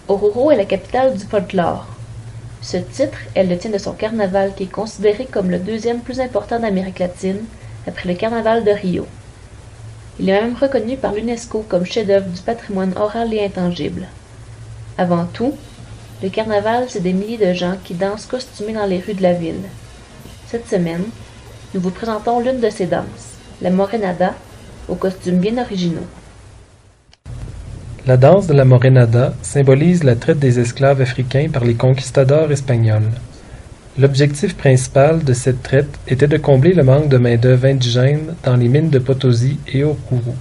Oruro est la capitale du folklore. Ce titre, elle le tient de son carnaval qui est considéré comme le deuxième plus important d'Amérique latine, après le carnaval de Rio. Il est même reconnu par l'UNESCO comme chef-d'œuvre du patrimoine oral et intangible. Avant tout, le carnaval, c'est des milliers de gens qui dansent costumés dans les rues de la ville. Cette semaine, nous vous présentons l'une de ces danses, la morenada, aux costumes bien originaux. La danse de la morenada symbolise la traite des esclaves africains par les conquistadors espagnols. L'objectif principal de cette traite était de combler le manque de main-d'œuvre indigène dans les mines de Potosí et Oruro.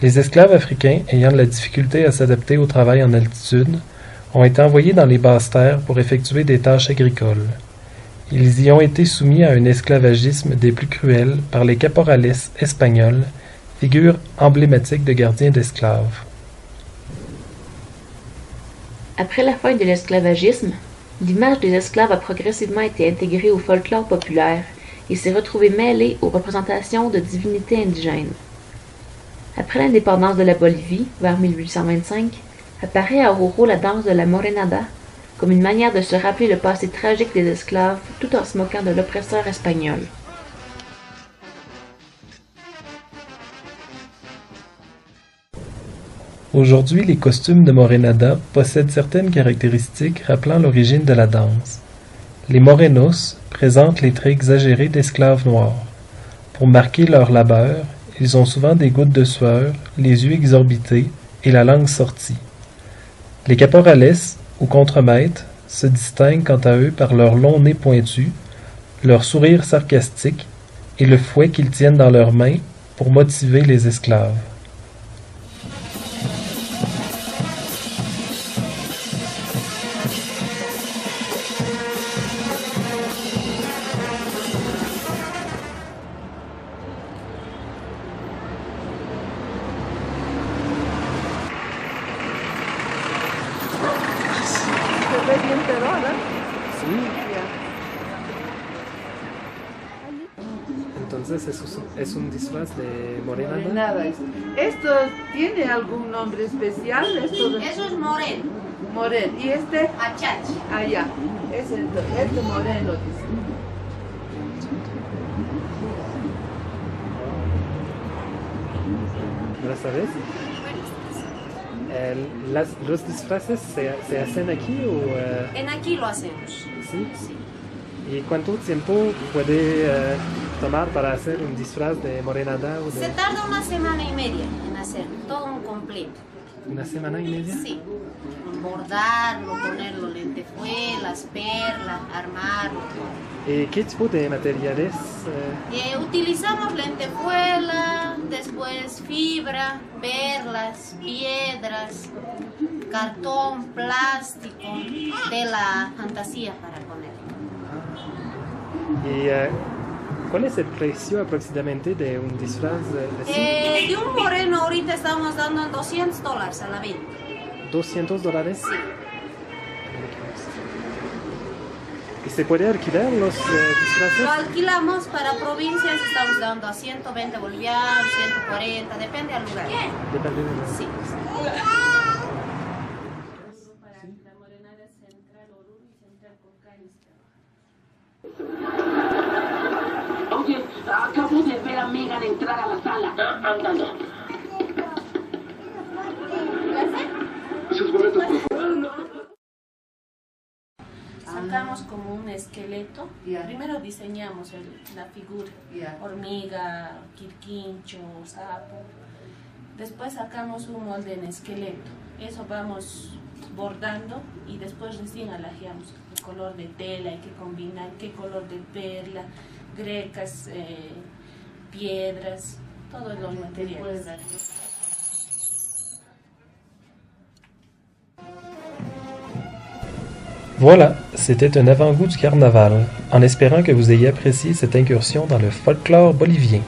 Les esclaves africains, ayant de la difficulté à s'adapter au travail en altitude, ont été envoyés dans les basses terres pour effectuer des tâches agricoles. Ils y ont été soumis à un esclavagisme des plus cruels par les caporales espagnols, figures emblématiques de gardiens d'esclaves. Après la fin de l'esclavagisme, l'image des esclaves a progressivement été intégrée au folklore populaire et s'est retrouvée mêlée aux représentations de divinités indigènes. Après l'indépendance de la Bolivie, vers 1825, apparaît à Oruro la danse de la morenada, comme une manière de se rappeler le passé tragique des esclaves tout en se moquant de l'oppresseur espagnol. Aujourd'hui, les costumes de morenada possèdent certaines caractéristiques rappelant l'origine de la danse. Les morenos présentent les traits exagérés d'esclaves noirs. Pour marquer leur labeur, ils ont souvent des gouttes de sueur, les yeux exorbités et la langue sortie. Les caporales, ou contremaîtres, se distinguent quant à eux par leur long nez pointu, leur sourire sarcastique et le fouet qu'ils tiennent dans leurs mains pour motiver les esclaves. Sí. Entonces es un disfraz de morenada. Nada. ¿Esto tiene algún nombre especial? Eso es moreno. Moreno. ¿Y este? Achachi. Allá. Este moreno, dice. Buenas tardes. ¿Los disfraces se hacen aquí o...? En aquí lo hacemos. ¿Sí? Sí. ¿Y cuánto tiempo puede tomar para hacer un disfraz de morenada? O de... Se tarda una semana y media en hacer todo un completo. ¿Una semana y media? Sí. Bordarlo, ponerlo lentejuelas, perlas, armarlo. ¿Qué tipo de materiales? Utilizamos lentejuela, después fibra, perlas, piedras, cartón, plástico, tela fantasía para poner. ¿Y cuál es el precio aproximadamente de un disfraz así? De un moreno ahorita estamos dando $200 a la venta. ¿$200? Sí. ¿Y se puede alquilar los disfraces? Lo alquilamos para provincias, estamos dando a 120 bolivianos, 140, depende del lugar. Depende del lugar. Sí. Para la morenada central Oruro y central Concanisca. Oye, acabo de ver a Megan entrar a la sala. Ándale. Sus boletos, por favor. Sacamos como un esqueleto. Primero diseñamos la figura, hormiga, quirquincho, sapo. Después sacamos un molde en esqueleto. Eso vamos bordando y después recién alajeamos el color de tela, hay que combinar qué color de perla, grecas, piedras, todos los materiales. Voilà, c'était un avant-goût du carnaval, en espérant que vous ayez apprécié cette incursion dans le folklore bolivien.